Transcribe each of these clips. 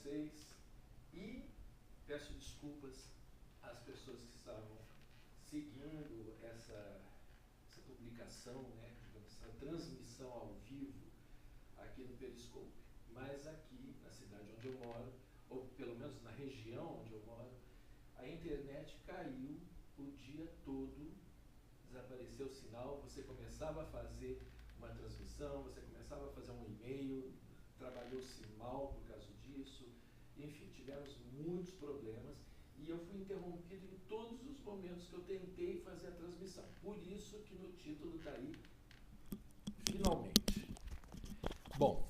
vocês e peço desculpas às pessoas que estavam seguindo essa publicação, né, essa transmissão ao vivo aqui no Periscope. Mas aqui na cidade onde eu moro, ou pelo menos na região onde eu moro, a internet caiu o dia todo, desapareceu o sinal, você começava a fazer uma transmissão, você começava a fazer um e-mail, trabalhou-se mal por causa disso, enfim, tivemos muitos problemas e eu fui interrompido em todos os momentos que eu tentei fazer a transmissão. Por isso que no título está aí, finalmente. Bom,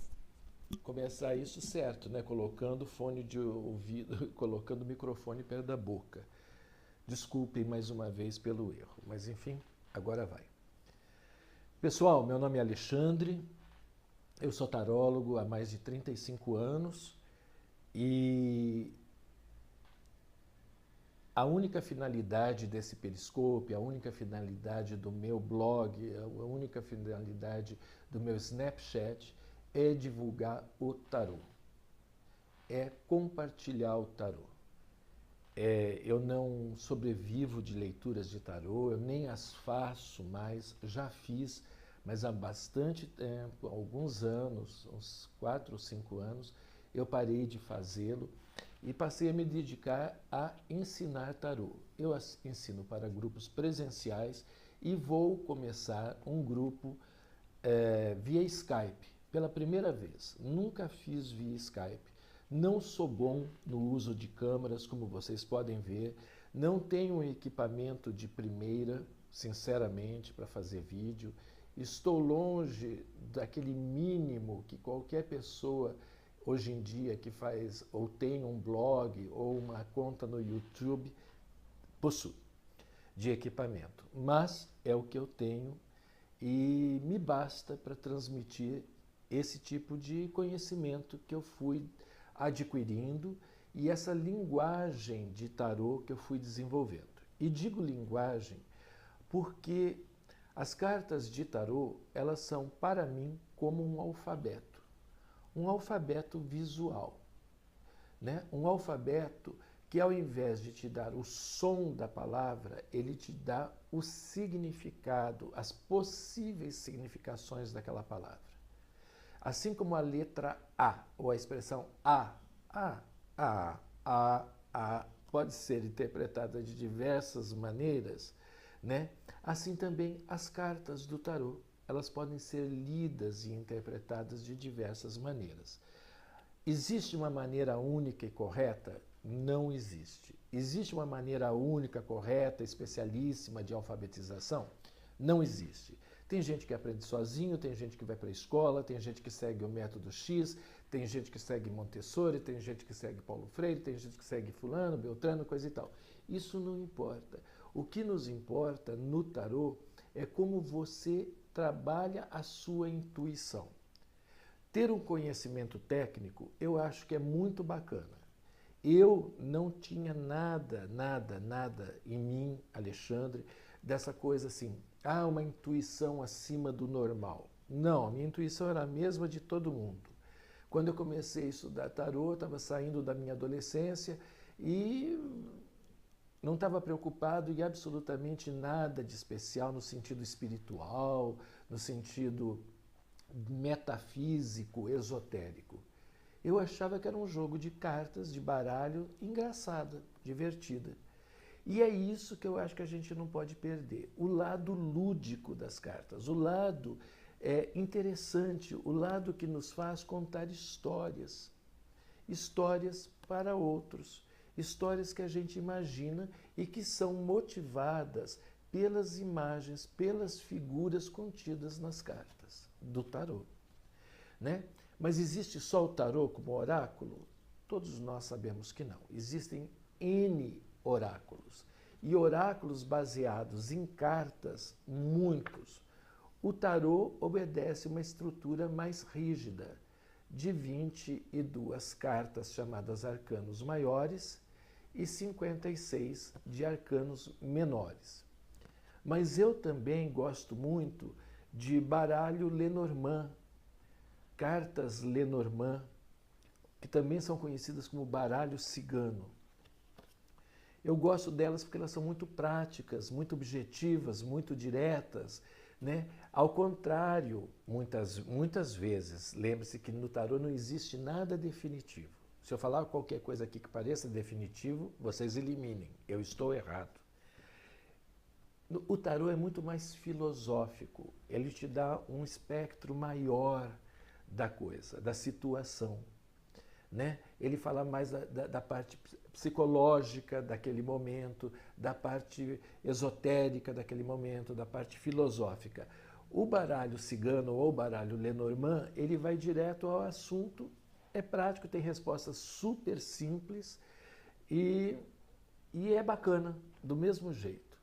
começar isso certo, né? Colocando fone de ouvido, colocando o microfone perto da boca. Desculpem mais uma vez pelo erro, mas enfim, agora vai. Pessoal, meu nome é Alexandre, eu sou tarólogo há mais de 35 anos e a única finalidade desse Periscope, a única finalidade do meu blog, a única finalidade do meu Snapchat é divulgar o tarô, é compartilhar o tarô. Eu não sobrevivo de leituras de tarô, eu nem as faço mais, já fiz, mas há bastante tempo, alguns anos, uns 4 ou 5 anos, eu parei de fazê-lo e passei a me dedicar a ensinar tarô. Eu ensino para grupos presenciais e vou começar um grupo via Skype, pela primeira vez. Nunca fiz via Skype. Não sou bom no uso de câmeras, como vocês podem ver. Não tenho equipamento de primeira, sinceramente, para fazer vídeo. Estou longe daquele mínimo que qualquer pessoa hoje em dia que faz ou tem um blog ou uma conta no YouTube possui de equipamento. Mas é o que eu tenho e me basta para transmitir esse tipo de conhecimento que eu fui adquirindo e essa linguagem de tarô que eu fui desenvolvendo. E digo linguagem porque as cartas de tarô, elas são para mim como um alfabeto visual, né? Um alfabeto que ao invés de te dar o som da palavra, ele te dá o significado, as possíveis significações daquela palavra. Assim como a letra A, ou a expressão pode ser interpretada de diversas maneiras, né? Assim também as cartas do tarô, elas podem ser lidas e interpretadas de diversas maneiras. Existe uma maneira única e correta? Não existe. Existe uma maneira única, correta, especialíssima de alfabetização? Não existe. Tem gente que aprende sozinho, tem gente que vai para a escola, tem gente que segue o método X, tem gente que segue Montessori, tem gente que segue Paulo Freire, tem gente que segue fulano, Beltrano, coisa e tal. Isso não importa. O que nos importa no tarô é como você trabalha a sua intuição. Ter um conhecimento técnico, eu acho que é muito bacana. Eu não tinha nada em mim, Alexandre, dessa coisa assim, uma intuição acima do normal. Não, a minha intuição era a mesma de todo mundo. Quando eu comecei a estudar tarô, eu estava saindo da minha adolescência e não estava preocupado em absolutamente nada de especial no sentido espiritual, no sentido metafísico, esotérico. Eu achava que era um jogo de cartas, de baralho, engraçada, divertida. E é isso que eu acho que a gente não pode perder. O lado lúdico das cartas, o lado interessante, o lado que nos faz contar histórias. Histórias para outros. Histórias que a gente imagina e que são motivadas pelas imagens, pelas figuras contidas nas cartas do tarô, né? Mas existe só o tarô como oráculo? Todos nós sabemos que não. Existem N oráculos. E oráculos baseados em cartas, muitos. O tarô obedece uma estrutura mais rígida, de 22 cartas chamadas arcanos maiores e 56 de arcanos menores. Mas eu também gosto muito de baralho Lenormand, cartas Lenormand, que também são conhecidas como baralho cigano. Eu gosto delas porque elas são muito práticas, muito objetivas, muito diretas, né? Ao contrário, muitas vezes, lembre-se que no tarô não existe nada definitivo. Se eu falar qualquer coisa aqui que pareça definitivo, vocês eliminem, eu estou errado. O tarô é muito mais filosófico, ele te dá um espectro maior da coisa, da situação, né? Ele fala mais da parte psicológica daquele momento, da parte esotérica daquele momento, da parte filosófica. O baralho cigano ou o baralho Lenormand, ele vai direto ao assunto, é prático, tem respostas super simples e é bacana, do mesmo jeito.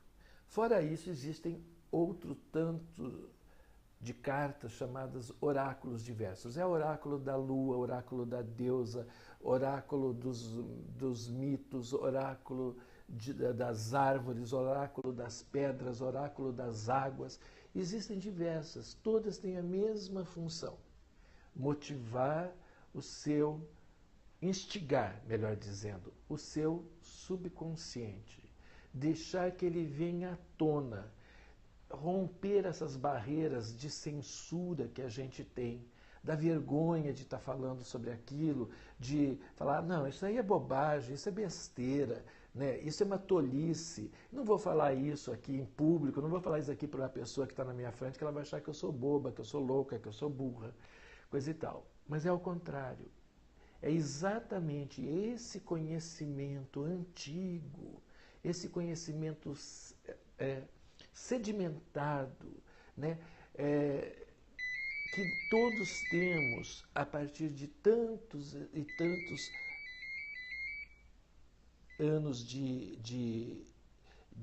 Fora isso, existem outro tanto de cartas chamadas oráculos diversos. É oráculo da lua, oráculo da deusa, oráculo dos mitos, oráculo das árvores, oráculo das pedras, oráculo das águas. Existem diversas, todas têm a mesma função: motivar o seu, instigar, melhor dizendo, o seu subconsciente, deixar que ele venha à tona, romper essas barreiras de censura que a gente tem, da vergonha de estar falando sobre aquilo, de falar, não, isso aí é bobagem, isso é besteira, né? Isso é uma tolice, não vou falar isso aqui em público, não vou falar isso aqui para uma pessoa que está na minha frente, que ela vai achar que eu sou boba, que eu sou louca, que eu sou burra, coisa e tal. Mas é ao contrário, é exatamente esse conhecimento antigo, esse conhecimento sedimentado, né? Que todos temos a partir de tantos e tantos anos de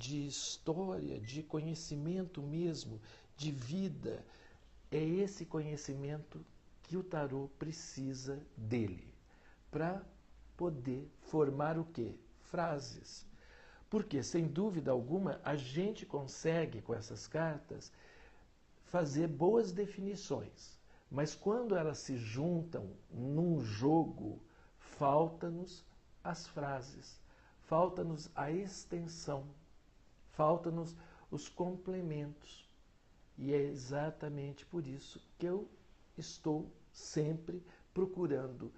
história, de conhecimento mesmo, de vida. É esse conhecimento que o tarô precisa dele para poder formar o quê? Frases. Porque, sem dúvida alguma, a gente consegue, com essas cartas, fazer boas definições. Mas quando elas se juntam num jogo, falta-nos as frases, falta-nos a extensão, falta-nos os complementos. E é exatamente por isso que eu estou sempre procurando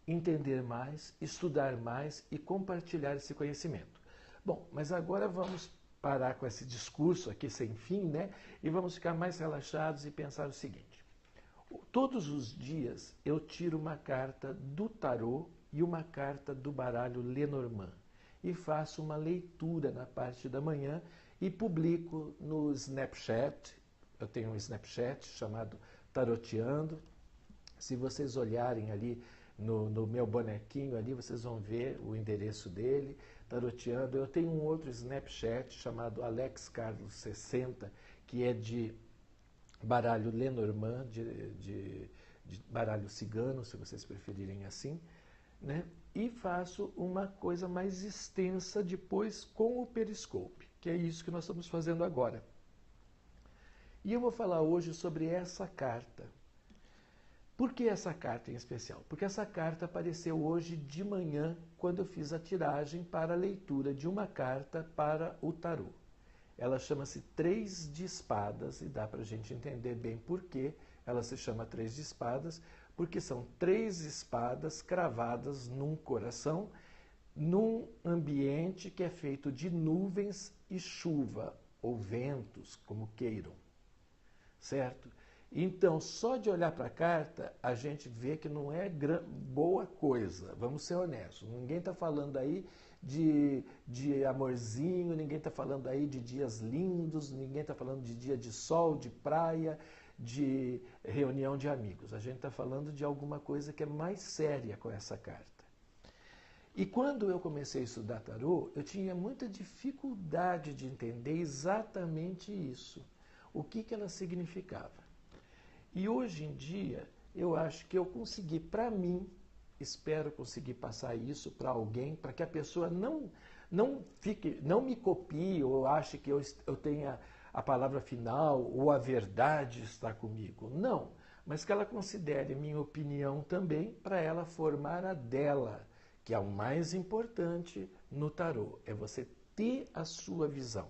entender mais, estudar mais e compartilhar esse conhecimento. Bom, mas agora vamos parar com esse discurso aqui sem fim, né? E vamos ficar mais relaxados e pensar o seguinte. Todos os dias eu tiro uma carta do tarô e uma carta do baralho Lenormand e faço uma leitura na parte da manhã e publico no Snapchat. Eu tenho um Snapchat chamado Taroteando. Se vocês olharem ali no meu bonequinho ali, vocês vão ver o endereço dele, Taroteando. Eu tenho um outro Snapchat chamado Alex Carlos 60, que é de baralho Lenormand, de baralho cigano, se vocês preferirem assim, né? E faço uma coisa mais extensa depois com o Periscope, que é isso que nós estamos fazendo agora. E eu vou falar hoje sobre essa carta. Por que essa carta em especial? Porque essa carta apareceu hoje de manhã, quando eu fiz a tiragem para a leitura de uma carta para o tarô. Ela chama-se Três de Espadas, e dá para a gente entender bem por que ela se chama Três de Espadas, porque são três espadas cravadas num coração, num ambiente que é feito de nuvens e chuva, ou ventos, como queiram, certo? Então, só de olhar para a carta, a gente vê que não é boa coisa, vamos ser honestos. Ninguém está falando aí de amorzinho, ninguém está falando aí de dias lindos, ninguém está falando de dia de sol, de praia, de reunião de amigos. A gente está falando de alguma coisa que é mais séria com essa carta. E quando eu comecei a estudar tarô, eu tinha muita dificuldade de entender exatamente isso. O que ela significava. E hoje em dia, eu acho que eu consegui, para mim, espero conseguir passar isso para alguém, para que a pessoa não me copie ou ache que eu tenha a palavra final ou a verdade está comigo. Não. mas que ela considere minha opinião também para ela formar a dela, que é o mais importante no tarô, é você ter a sua visão.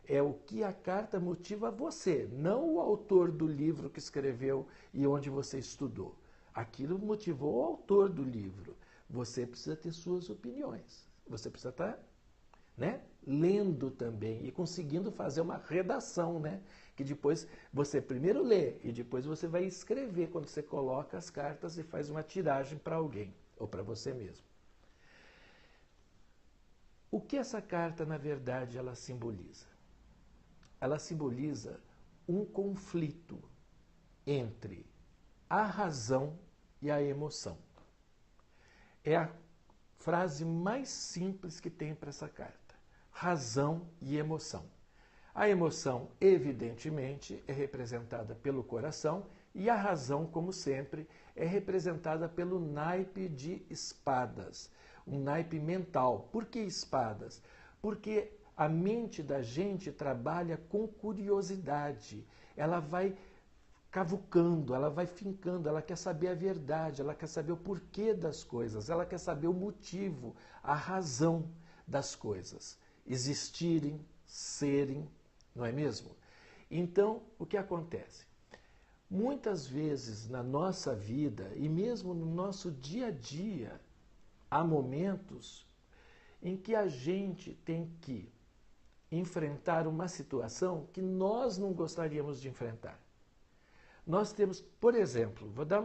É o que a carta motiva você, não o autor do livro que escreveu e onde você estudou. Aquilo motivou o autor do livro. Você precisa ter suas opiniões. Você precisa estar, né, lendo também e conseguindo fazer uma redação, né? Que depois você primeiro lê e depois você vai escrever quando você coloca as cartas e faz uma tiragem para alguém ou para você mesmo. O que essa carta, na verdade, ela simboliza? Ela simboliza um conflito entre a razão e a emoção. É a frase mais simples que tem para essa carta. Razão e emoção. A emoção, evidentemente, é representada pelo coração e a razão, como sempre, é representada pelo naipe de espadas, um naipe mental. Por que espadas? Porque a mente da gente trabalha com curiosidade, ela vai cavucando, ela vai fincando, ela quer saber a verdade, ela quer saber o porquê das coisas, ela quer saber o motivo, a razão das coisas existirem, serem, não é mesmo? Então, o que acontece? Muitas vezes na nossa vida e mesmo no nosso dia a dia, há momentos em que a gente tem que enfrentar uma situação que nós não gostaríamos de enfrentar. Nós temos, por exemplo, vou dar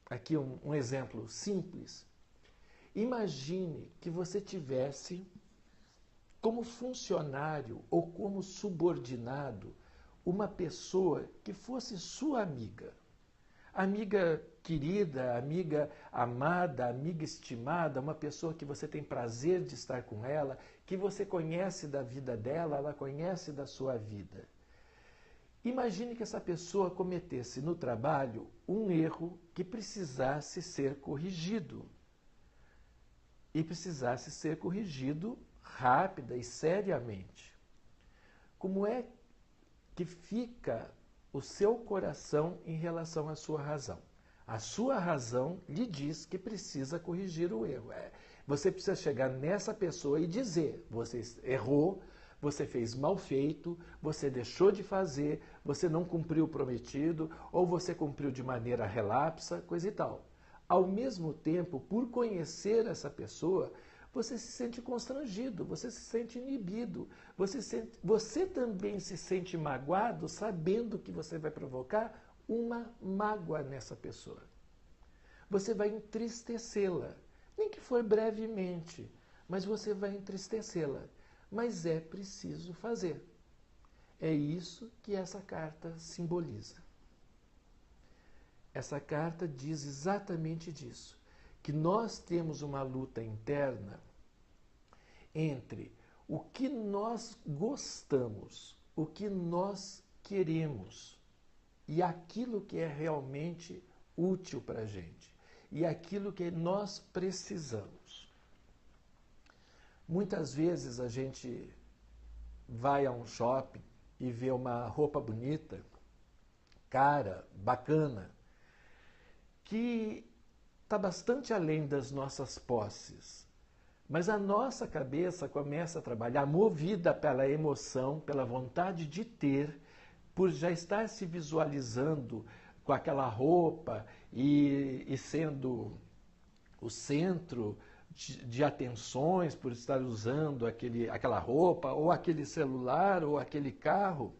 aqui um exemplo simples. Imagine que você tivesse como funcionário ou como subordinado uma pessoa que fosse sua amiga. Amiga querida, amiga amada, amiga estimada, uma pessoa que você tem prazer de estar com ela, que você conhece da vida dela, ela conhece da sua vida. Imagine que essa pessoa cometesse no trabalho um erro que precisasse ser corrigido. E precisasse ser corrigido rápida e seriamente. Como é que fica o seu coração em relação à sua razão? A sua razão lhe diz que precisa corrigir o erro. Você precisa chegar nessa pessoa e dizer: você errou, você fez mal feito, você deixou de fazer, você não cumpriu o prometido, ou você cumpriu de maneira relapsa, coisa e tal. Ao mesmo tempo, por conhecer essa pessoa, você se sente constrangido, você se sente inibido, você também se sente magoado sabendo que você vai provocar uma mágoa nessa pessoa. Você vai entristecê-la, nem que for brevemente, mas você vai entristecê-la. Mas é preciso fazer. É isso que essa carta simboliza. Essa carta diz exatamente disso, que nós temos uma luta interna entre o que nós gostamos, o que nós queremos e aquilo que é realmente útil para a gente e aquilo que nós precisamos. Muitas vezes a gente vai a um shopping e vê uma roupa bonita, cara, bacana, que está bastante além das nossas posses. Mas a nossa cabeça começa a trabalhar movida pela emoção, pela vontade de ter, por já estar se visualizando com aquela roupa e sendo o centro de atenções, por estar usando aquela roupa, ou aquele celular, ou aquele carro,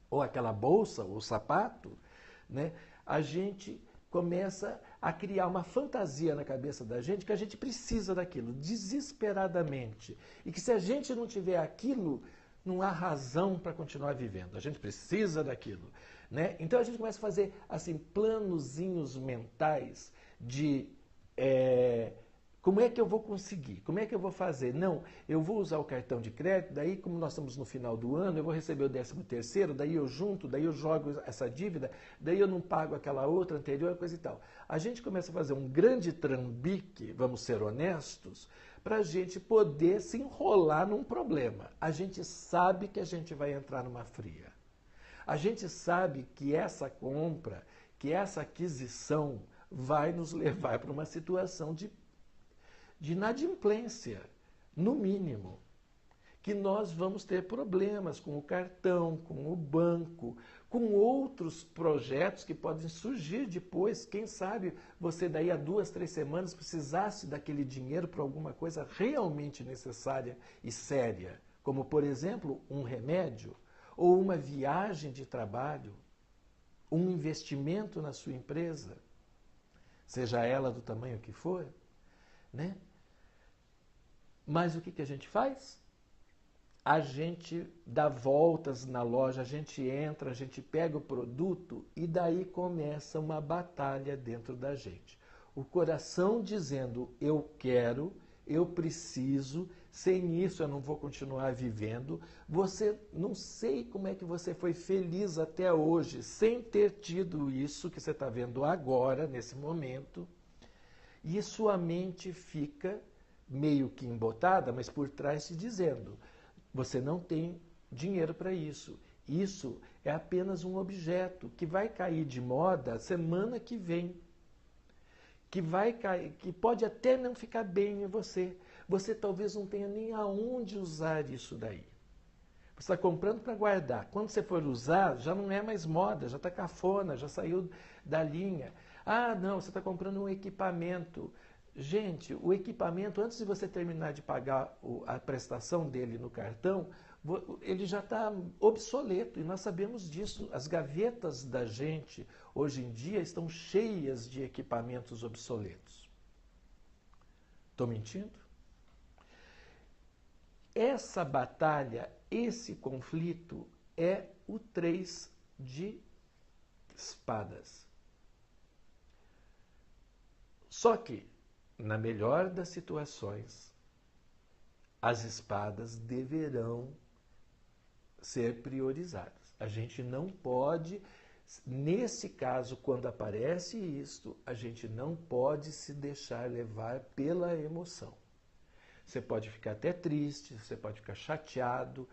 ou aquela bolsa, ou sapato, né? A gente começa a criar uma fantasia na cabeça da gente que a gente precisa daquilo, desesperadamente. E que se a gente não tiver aquilo, não há razão para continuar vivendo. A gente precisa daquilo, né? Então a gente começa a fazer assim, planozinhos mentais de como é que eu vou conseguir? Como é que eu vou fazer? Não, eu vou usar o cartão de crédito, daí como nós estamos no final do ano, eu vou receber o 13º, daí eu junto, daí eu jogo essa dívida, daí eu não pago aquela outra anterior, coisa e tal. A gente começa a fazer um grande trambique, vamos ser honestos, para a gente poder se enrolar num problema. A gente sabe que a gente vai entrar numa fria. A gente sabe que essa compra, que essa aquisição vai nos levar para uma situação de inadimplência, no mínimo. Que nós vamos ter problemas com o cartão, com o banco, com outros projetos que podem surgir depois. Quem sabe você daí a 2, 3 semanas precisasse daquele dinheiro para alguma coisa realmente necessária e séria, como, por exemplo, um remédio, ou uma viagem de trabalho, um investimento na sua empresa, seja ela do tamanho que for, né? Mas o que a gente faz? A gente dá voltas na loja, a gente entra, a gente pega o produto e daí começa uma batalha dentro da gente. O coração dizendo, eu quero, eu preciso, sem isso eu não vou continuar vivendo. Você, não sei como é que você foi feliz até hoje sem ter tido isso que você está vendo agora, nesse momento. E sua mente fica meio que embotada, mas por trás te dizendo, você não tem dinheiro para isso. Isso é apenas um objeto que vai cair de moda semana que vem. Que vai cair, que pode até não ficar bem em você. Você talvez não tenha nem aonde usar isso daí. Você está comprando para guardar. Quando você for usar, já não é mais moda, já está cafona, já saiu da linha. Ah, não, você está comprando um equipamento. Gente, o equipamento, antes de você terminar de pagar a prestação dele no cartão, ele já está obsoleto, e nós sabemos disso. As gavetas da gente, hoje em dia, estão cheias de equipamentos obsoletos. Estou mentindo? Essa batalha, esse conflito, é o 3 de espadas. Só que, na melhor das situações, as espadas deverão ser priorizadas. A gente não pode, nesse caso, quando aparece isto, a gente não pode se deixar levar pela emoção. Você pode ficar até triste, você pode ficar chateado,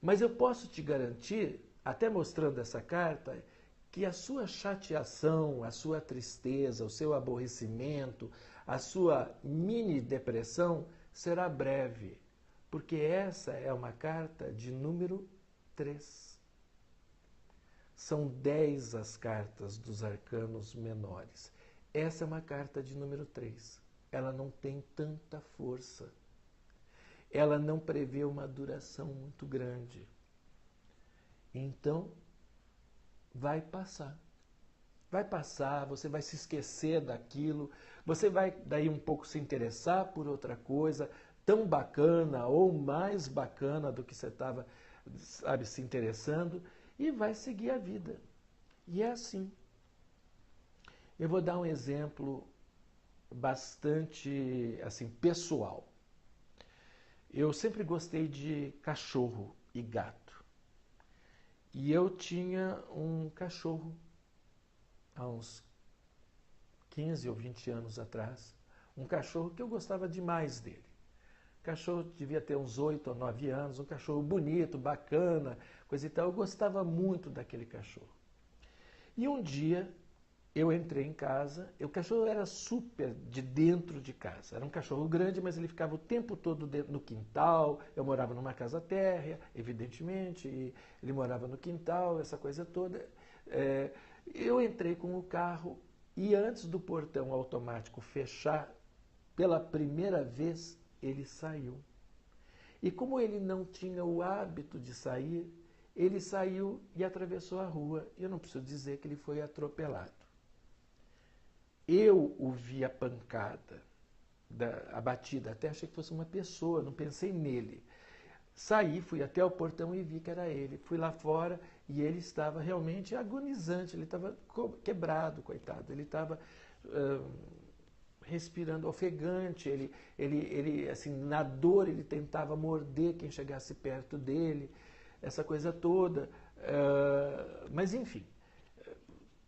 mas eu posso te garantir, até mostrando essa carta, que a sua chateação, a sua tristeza, o seu aborrecimento, a sua mini depressão será breve, porque essa é uma carta de número 3. São 10 as cartas dos arcanos menores. Essa é uma carta de número 3. Ela não tem tanta força. Ela não prevê uma duração muito grande. Então, vai passar. Vai passar, você vai se esquecer daquilo, você vai daí um pouco se interessar por outra coisa tão bacana ou mais bacana do que você estava, sabe, se interessando, e vai seguir a vida. E é assim. Eu vou dar um exemplo bastante assim pessoal. Eu sempre gostei de cachorro e gato. E eu tinha um cachorro há uns 15 ou 20 anos atrás, um cachorro que eu gostava demais dele. O cachorro devia ter uns 8 ou 9 anos, um cachorro bonito, bacana, coisa e tal. Eu gostava muito daquele cachorro. E um dia eu entrei em casa, o cachorro era super de dentro de casa. Era um cachorro grande, mas ele ficava o tempo todo no quintal. Eu morava numa casa térrea, evidentemente, e ele morava no quintal, essa coisa toda. Eu entrei com o carro e antes do portão automático fechar, pela primeira vez, ele saiu. E como ele não tinha o hábito de sair, ele saiu e atravessou a rua. Eu não preciso dizer que ele foi atropelado. Eu o vi a pancada, a batida, até achei que fosse uma pessoa, não pensei nele. Saí, fui até o portão e vi que era ele. Fui lá fora e ele estava realmente agonizante, ele estava quebrado, coitado. Ele estava respirando ofegante, ele assim, na dor ele tentava morder quem chegasse perto dele, essa coisa toda. Mas enfim,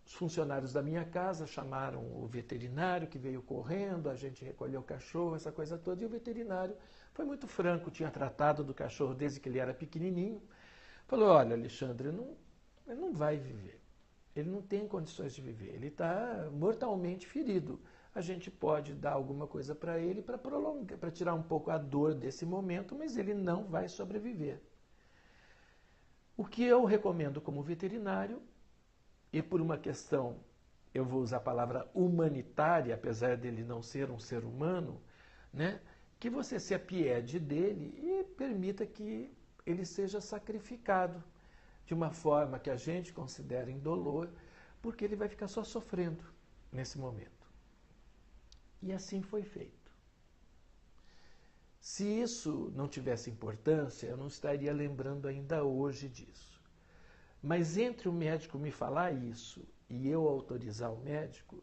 os funcionários da minha casa chamaram o veterinário que veio correndo, a gente recolheu o cachorro, essa coisa toda, e o veterinário foi muito franco, tinha tratado do cachorro desde que ele era pequenininho. Falou, olha, Alexandre, não Ele não vai viver. Ele não tem condições de viver. Ele está mortalmente ferido. A gente pode dar alguma coisa para ele para prolongar, para tirar um pouco a dor desse momento, mas ele não vai sobreviver. O que eu recomendo como veterinário, e por uma questão, eu vou usar a palavra humanitária, apesar dele não ser um ser humano, né? Que você se apiede dele e permita que ele seja sacrificado de uma forma que a gente considera indolor, porque ele vai ficar só sofrendo nesse momento. E assim foi feito. Se isso não tivesse importância, eu não estaria lembrando ainda hoje disso. Mas entre o médico me falar isso e eu autorizar o médico,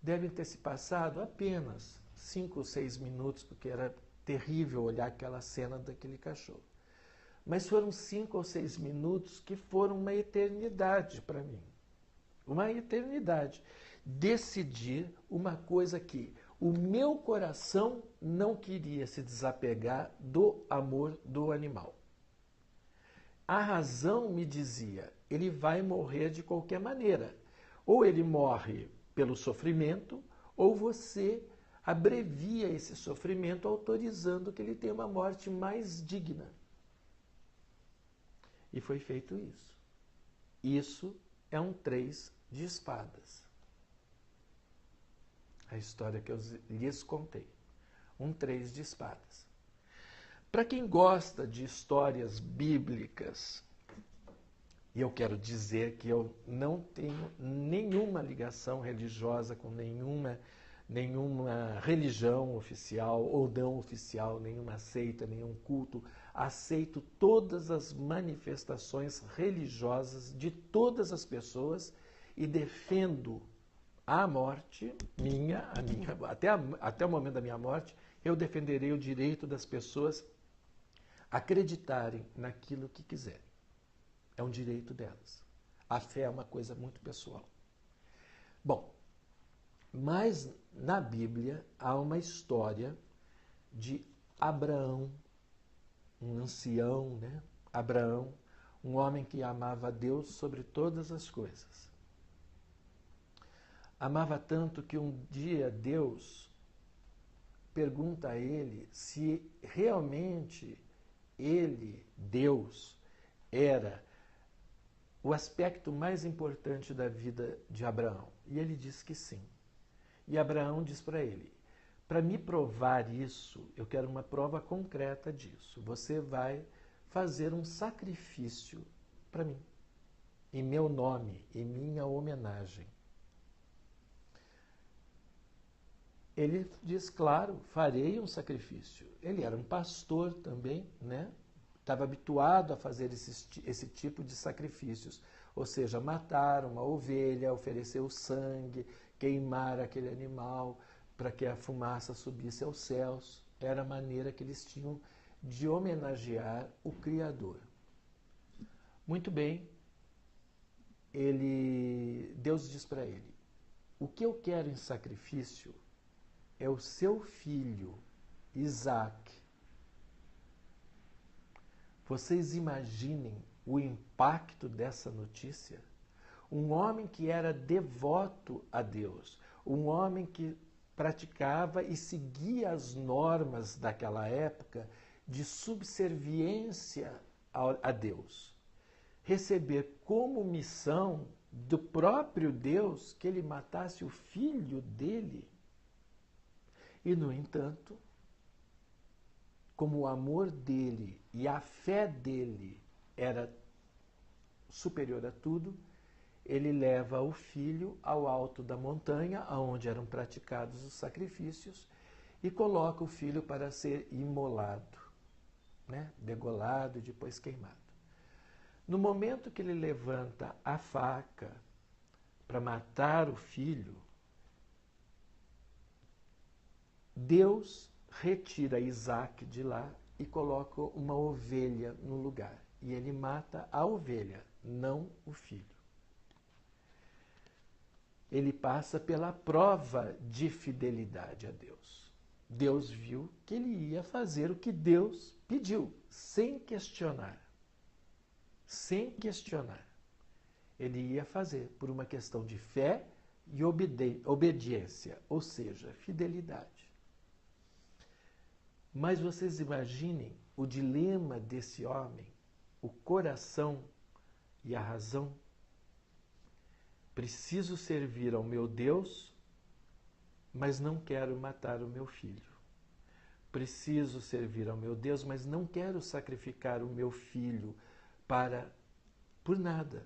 devem ter se passado apenas 5 ou 6 minutos, porque era terrível olhar aquela cena daquele cachorro. Mas foram 5 ou 6 minutos que foram uma eternidade para mim. Uma eternidade. Decidir uma coisa que o meu coração não queria se desapegar do amor do animal. A razão me dizia, ele vai morrer de qualquer maneira. Ou ele morre pelo sofrimento, ou você abrevia esse sofrimento autorizando que ele tenha uma morte mais digna. E foi feito isso. Isso é um 3 de espadas. A história que eu lhes contei. Um 3 de espadas. Para quem gosta de histórias bíblicas, e eu quero dizer que eu não tenho nenhuma ligação religiosa com nenhuma religião oficial ou não oficial, nenhuma seita, nenhum culto. Aceito todas as manifestações religiosas de todas as pessoas e defendo a morte minha, até o momento da minha morte, eu defenderei o direito das pessoas acreditarem naquilo que quiserem. É um direito delas. A fé é uma coisa muito pessoal. Bom, mas na Bíblia há uma história de Abraão, um ancião, né? Abraão, um homem que amava a Deus sobre todas as coisas. Amava tanto que um dia Deus pergunta a ele se realmente ele, Deus, era o aspecto mais importante da vida de Abraão. E ele diz que sim. E Abraão diz para ele, para me provar isso, eu quero uma prova concreta disso. Você vai fazer um sacrifício para mim, em meu nome, em minha homenagem. Ele diz, claro, farei um sacrifício. Ele era um pastor também, né? Estava habituado a fazer esse tipo de sacrifícios. Ou seja, matar uma ovelha, oferecer o sangue, queimar aquele animal para que a fumaça subisse aos céus. Era a maneira que eles tinham de homenagear o Criador. Muito bem, Deus diz para ele, o que eu quero em sacrifício é o seu filho, Isaac. Vocês imaginem o impacto dessa notícia? Um homem que era devoto a Deus, um homem que praticava e seguia as normas daquela época de subserviência a Deus. Receber como missão do próprio Deus que ele matasse o filho dele. E, no entanto, como o amor dele e a fé dele era superior a tudo, ele leva o filho ao alto da montanha, onde eram praticados os sacrifícios, e coloca o filho para ser imolado, né? Degolado e depois queimado. No momento que ele levanta a faca para matar o filho, Deus retira Isaac de lá e coloca uma ovelha no lugar. E ele mata a ovelha, não o filho. Ele passa pela prova de fidelidade a Deus. Deus viu que ele ia fazer o que Deus pediu, sem questionar. Sem questionar. Ele ia fazer por uma questão de fé e obediência, ou seja, fidelidade. Mas vocês imaginem o dilema desse homem, o coração e a razão. Preciso servir ao meu Deus, mas não quero matar o meu filho. Preciso servir ao meu Deus, mas não quero sacrificar o meu filho por nada.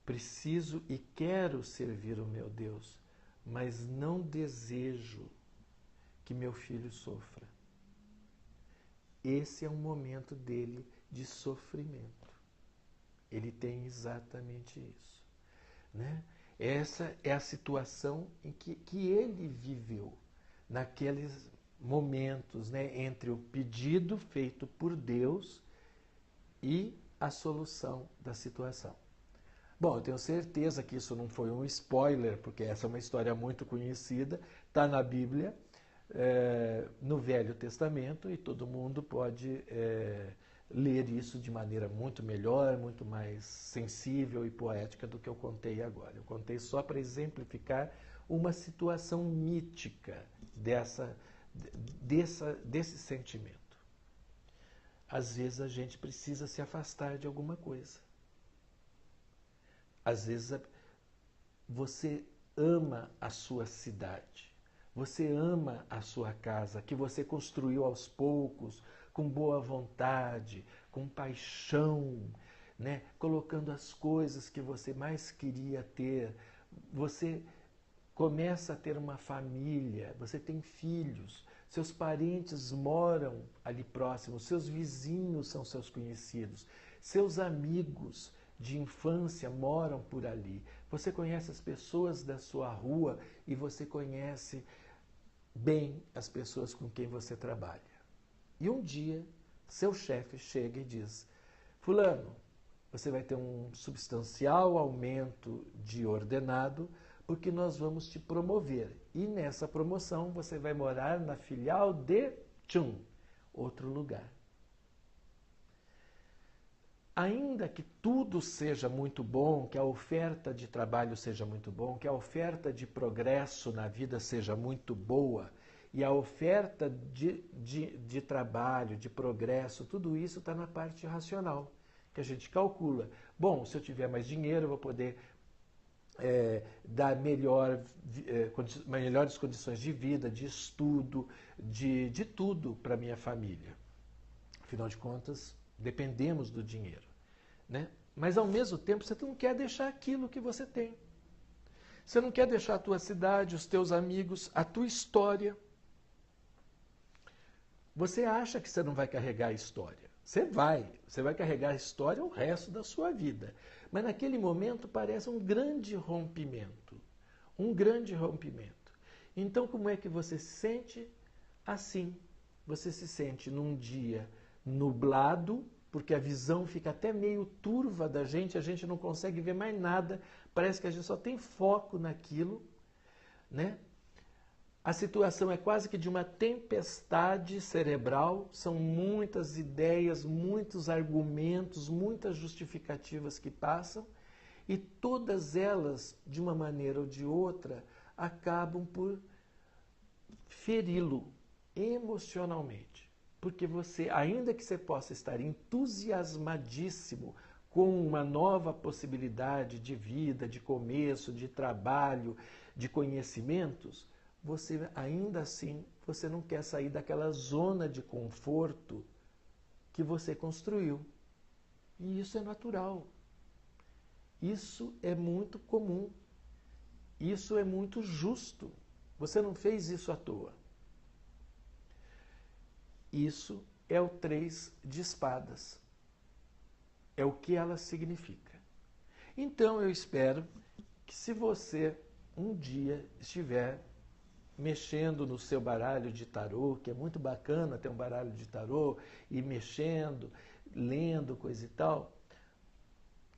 Preciso e quero servir o meu Deus, mas não desejo que meu filho sofra. Esse é um momento dele de sofrimento. Ele tem exatamente isso, né? Essa é a situação em que ele viveu, naqueles momentos, né, entre o pedido feito por Deus e a solução da situação. Bom, eu tenho certeza que isso não foi um spoiler, porque essa é uma história muito conhecida, está na Bíblia, no Velho Testamento, e todo mundo pode ler isso de maneira muito melhor, muito mais sensível e poética do que eu contei agora. Eu contei só para exemplificar uma situação mítica desse sentimento. Às vezes a gente precisa se afastar de alguma coisa. Às vezes você ama a sua cidade, você ama a sua casa, que você construiu aos poucos, com boa vontade, com paixão, né? Colocando as coisas que você mais queria ter. Você começa a ter uma família, você tem filhos, seus parentes moram ali próximo, seus vizinhos são seus conhecidos, seus amigos de infância moram por ali. Você conhece as pessoas da sua rua e você conhece bem as pessoas com quem você trabalha. E um dia, seu chefe chega e diz: fulano, você vai ter um substancial aumento de ordenado porque nós vamos te promover. E nessa promoção você vai morar na filial de Tchum, outro lugar. Ainda que tudo seja muito bom, que a oferta de trabalho seja muito bom, que a oferta de progresso na vida seja muito boa, e a oferta de trabalho, de progresso, tudo isso está na parte racional, que a gente calcula. Bom, se eu tiver mais dinheiro, eu vou poder dar melhores condições de vida, de estudo, de tudo para a minha família. Afinal de contas, dependemos do dinheiro, né? Mas ao mesmo tempo você não quer deixar aquilo que você tem. Você não quer deixar a tua cidade, os teus amigos, a tua história. Você acha que você não vai carregar a história. Você vai carregar a história o resto da sua vida. Mas naquele momento parece um grande rompimento. Um grande rompimento. Então como é que você se sente? Assim. Você se sente num dia nublado, porque a visão fica até meio turva da gente, a gente não consegue ver mais nada, parece que a gente só tem foco naquilo, né? A situação é quase que de uma tempestade cerebral, são muitas ideias, muitos argumentos, muitas justificativas que passam, e todas elas, de uma maneira ou de outra, acabam por feri-lo emocionalmente. Porque você, ainda que você possa estar entusiasmadíssimo com uma nova possibilidade de vida, de começo, de trabalho, de conhecimentos, você ainda assim, você não quer sair daquela zona de conforto que você construiu. E isso é natural. Isso é muito comum. Isso é muito justo. Você não fez isso à toa. Isso é o 3 de espadas. É o que ela significa. Então eu espero que, se você um dia estiver mexendo no seu baralho de tarô, que é muito bacana ter um baralho de tarô, e mexendo, lendo, coisa e tal,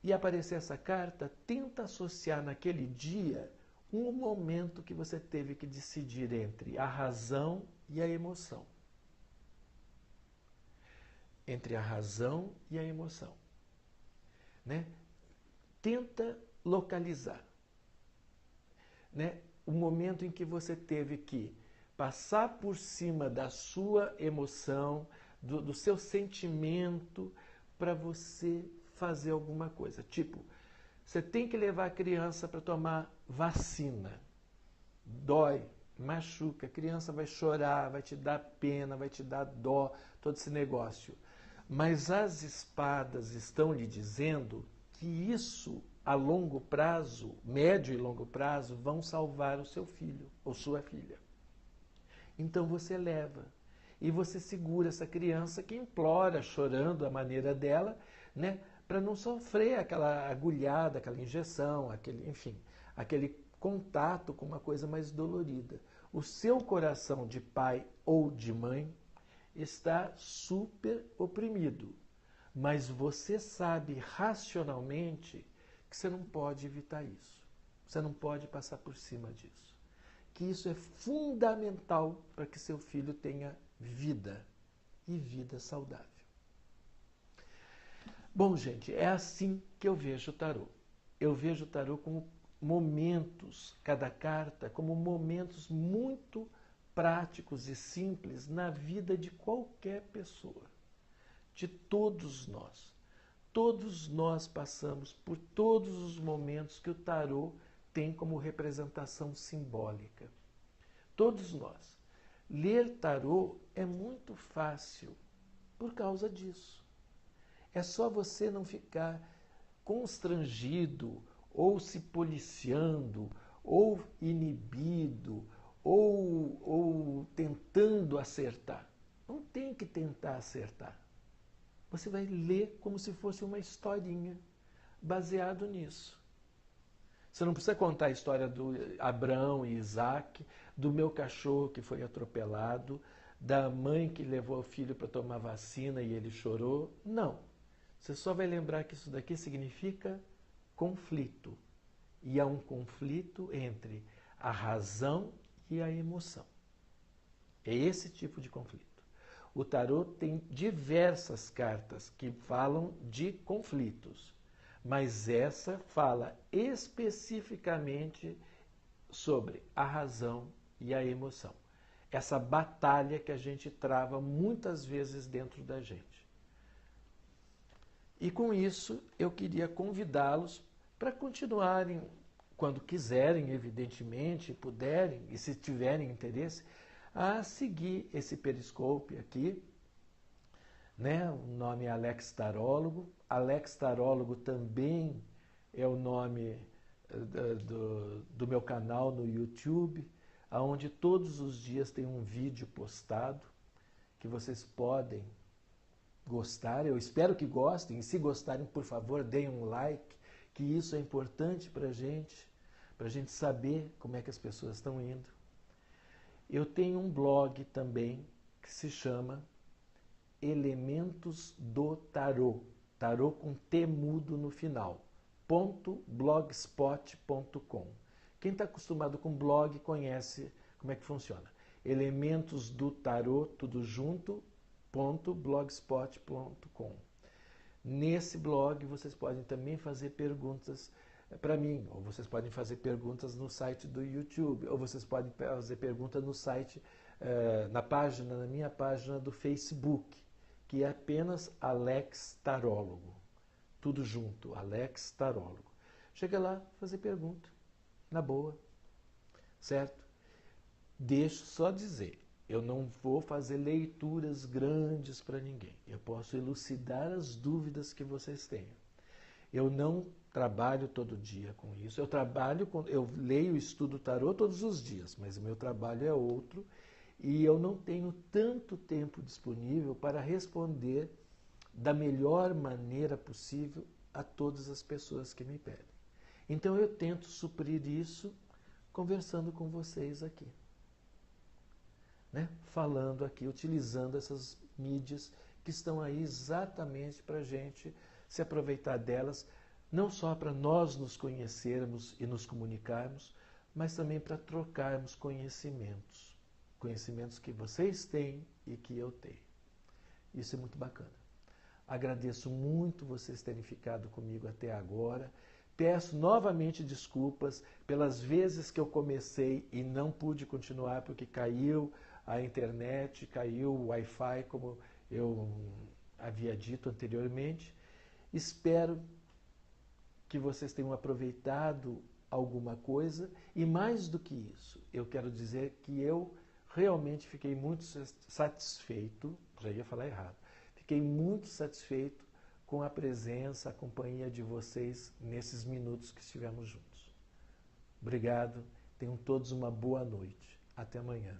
e aparecer essa carta, tenta associar naquele dia um momento que você teve que decidir entre a razão e a emoção. Entre a razão e a emoção, né? tenta localizar, né, o momento em que você teve que passar por cima da sua emoção, do seu sentimento, para você fazer alguma coisa. Tipo, você tem que levar a criança para tomar vacina. Dói, machuca, a criança vai chorar, vai te dar pena, vai te dar dó, todo esse negócio. Mas as espadas estão lhe dizendo que isso, a longo prazo, médio e longo prazo, vão salvar o seu filho ou sua filha. Então você leva e você segura essa criança que implora, chorando a maneira dela, né, para não sofrer aquela agulhada, aquela injeção, aquele contato com uma coisa mais dolorida. O seu coração de pai ou de mãe está super oprimido, mas você sabe racionalmente que você não pode evitar isso. Você não pode passar por cima disso. Que isso é fundamental para que seu filho tenha vida e vida saudável. Bom, gente, é assim que eu vejo o tarô. Eu vejo o tarô como momentos, cada carta, como momentos muito práticos e simples na vida de qualquer pessoa, de todos nós. Todos nós passamos por todos os momentos que o tarô tem como representação simbólica. Todos nós. Ler tarô é muito fácil por causa disso. É só você não ficar constrangido, ou se policiando, ou inibido, ou tentando acertar. Não tem que tentar acertar. Você vai ler como se fosse uma historinha, baseado nisso. Você não precisa contar a história do Abraão e Isaac, do meu cachorro que foi atropelado, da mãe que levou o filho para tomar vacina e ele chorou. Não. Você só vai lembrar que isso daqui significa conflito. E há um conflito entre a razão e a emoção. É esse tipo de conflito. O tarô tem diversas cartas que falam de conflitos, mas essa fala especificamente sobre a razão e a emoção. Essa batalha que a gente trava muitas vezes dentro da gente. E com isso eu queria convidá-los para continuarem, quando quiserem, evidentemente, puderem, e se tiverem interesse, a seguir esse Periscope aqui, né? O nome é Alex Tarólogo. Alex Tarólogo também é o nome do meu canal no YouTube, onde todos os dias tem um vídeo postado, que vocês podem gostar. Eu espero que gostem, e se gostarem, por favor, deem um like, que isso é importante para a gente saber como é que as pessoas estão indo. Eu tenho um blog também que se chama Elementos do Tarô, tarô com T mudo no final, .blogspot.com. Quem está acostumado com blog conhece como é que funciona. Elementos do Tarô, tudo junto, .blogspot.com. Nesse blog vocês podem também fazer perguntas para mim, ou vocês podem fazer perguntas no site do YouTube, ou vocês podem fazer perguntas no site, na minha página do Facebook, que é apenas Alex Tarólogo. Tudo junto, Alex Tarólogo. Chega lá, fazer pergunta, na boa, certo? Deixo só dizer, eu não vou fazer leituras grandes para ninguém. Eu posso elucidar as dúvidas que vocês tenham. Eu não trabalho todo dia com isso. Eu leio e estudo tarô todos os dias, mas o meu trabalho é outro e eu não tenho tanto tempo disponível para responder da melhor maneira possível a todas as pessoas que me pedem. Então eu tento suprir isso conversando com vocês aqui, né? Falando aqui, utilizando essas mídias que estão aí exatamente para a gente se aproveitar delas, não só para nós nos conhecermos e nos comunicarmos, mas também para trocarmos conhecimentos. Conhecimentos que vocês têm e que eu tenho. Isso é muito bacana. Agradeço muito vocês terem ficado comigo até agora. Peço novamente desculpas pelas vezes que eu comecei e não pude continuar porque caiu a internet, caiu o Wi-Fi, como eu havia dito anteriormente. Espero que vocês tenham aproveitado alguma coisa e, mais do que isso, eu quero dizer que eu realmente fiquei muito satisfeito, já ia falar errado, fiquei muito satisfeito com a presença, a companhia de vocês nesses minutos que estivemos juntos. Obrigado, tenham todos uma boa noite. Até amanhã.